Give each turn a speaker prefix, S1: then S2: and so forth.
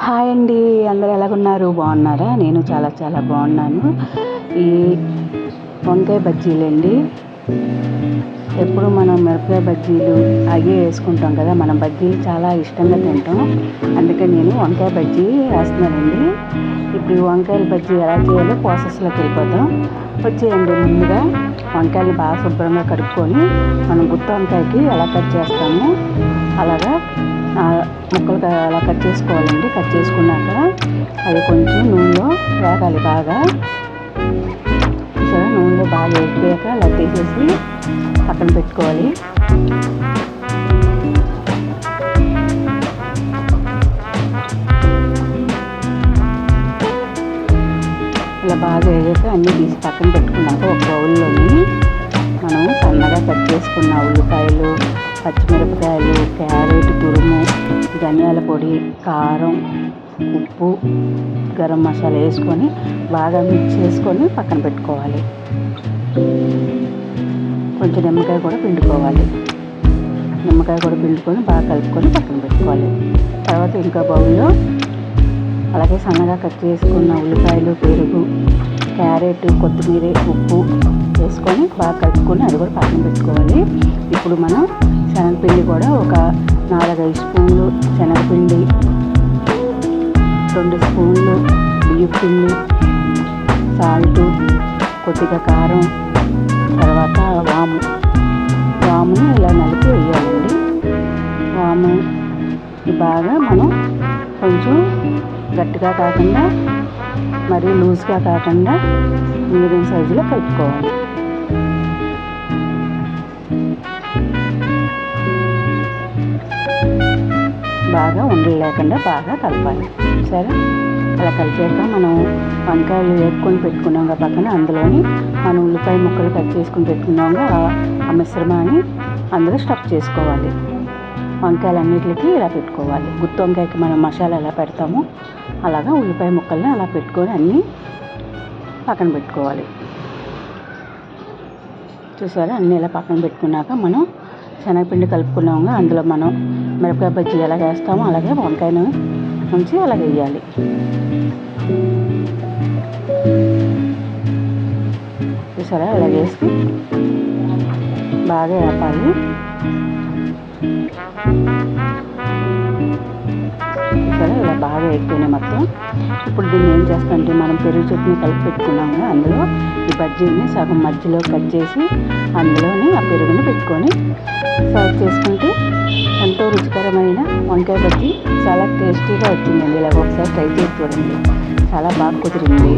S1: Hi అండి, అందరూ ఎలాగున్నారు? బాగున్నారా? నేను చాలా చాలా బాగున్నాను. ఈ వంకాయ బజ్జీలండి. ఎప్పుడు మనం మిరపకాయ బజ్జీలు అయ్యే వేసుకుంటాం కదా, మనం బజ్జీలు చాలా ఇష్టంగా తింటాం. అందుకే నేను వంకాయ బజ్జీ వేస్తున్నానండి. ఇప్పుడు ఈ వంకాయల బజ్జీ ఎలా చేయాలో ప్రాసెస్లోకి వెళ్ళిపోతాం. వచ్చేయండి. ముందుగా వంకాయలు బాగా శుభ్రంగా కడుక్కొని మనం గుత్తి వంకాయకి ఎలా కట్ చేస్తామో అలాగా ముక్కలు అలా కట్ చేసుకోవాలండి. కట్ చేసుకున్నాక అది కొంచెం నూనెలో వేగాలి బాగా. సరే, నూనెలో బాగా వేగాక అలా తీసేసి పక్కన పెట్టుకోవాలి. ఇలా బాగా వేగాక అన్నీ తీసి పక్కన పెట్టుకున్నాక ఒక బౌల్లోని మనం సన్నగా కట్ చేసుకున్న ఉల్లిపాయలు, పచ్చిమిరపకాయలు, క్యారెట్ తురుము, ధనియాల పొడి, కారం, ఉప్పు, గరం మసాలా వేసుకొని బాగా మిక్స్ చేసుకొని పక్కన పెట్టుకోవాలి. కొంచెం నిమ్మకాయ కూడా పిండుకోవాలి. నిమ్మకాయ కూడా పిండుకొని బాగా కలుపుకొని పక్కన పెట్టుకోవాలి. తర్వాత ఇంకా బౌల్లో అలాగే సన్నగా కట్ చేసుకున్న ఉల్లిపాయలు, పెరుగు, క్యారెట్, కొత్తిమీర, ఉప్పు వేసుకొని బాగా కలుపుకొని అది కూడా పక్కన పెట్టుకోవాలి. ఇప్పుడు మనం శనగపిండి కూడా ఒక 4-5 స్పూన్లు శనగపిండి, 2 స్పూన్లు బియ్యం పిండి, సాల్టు, కొద్దిగా కారం, తర్వాత వాముని ఇలా నలిపి వేయాలండి. వాము బాగా మనం కొంచెం గట్టిగా కాకుండా మరీ లూజ్గా కాకుండా మీడియం సైజులో కలుపుకోవాలి. బాగా ఉండలు లేకుండా బాగా కలపాలి. సరే, అలా కలిపాక మనం వంకాయలు వేపుకొని పెట్టుకున్నాక పక్కన అందులోని మనం ఉల్లిపాయ ముక్కలు కట్ చేసుకుని పెట్టుకున్నాక ఆ మిశ్రమాన్ని అందులో స్టఫ్ చేసుకోవాలి. వంకాయలన్నిటికీ ఇలా పెట్టుకోవాలి. గుత్తి వంకాయకి మనం మసాలా ఎలా పెడతామో అలాగా ఉల్లిపాయ ముక్కల్ని అలా పెట్టుకొని అన్నీ పక్కన పెట్టుకోవాలి. చూసారా, అన్నీ ఇలా పక్కన పెట్టుకున్నాక మనం శనగపిండి కలుపుకున్నాము. అందులో మనం మిరపకాయ బజ్జీ ఎలా వేస్తామో అలాగే వంకాయను ఉంచి అలా వేయాలి. చూసారా, ఇలా వేసి బాగా వేపాలి. చూసారా, ఇలా బాగా వేగిపోయినాయి మొత్తం. ఇప్పుడు దీన్ని ఏం చేస్తామంటే మనం పెరుగు చట్నీ కలిపి పెట్టుకున్నాం కదా, అందులో ఈ బజ్జీని సగం మధ్యలో కట్ చేసి అందులోని ఆ పెరుగుని పెట్టుకొని సర్వ్ చేసుకుంటే ఎంతో రుచికరమైన వంకాయ బజ్జీ చాలా టేస్టీగా వచ్చిందండి. ఇలా ఒకసారి ట్రై చేసి చూడండి, చాలా బాగా కుదిరింది.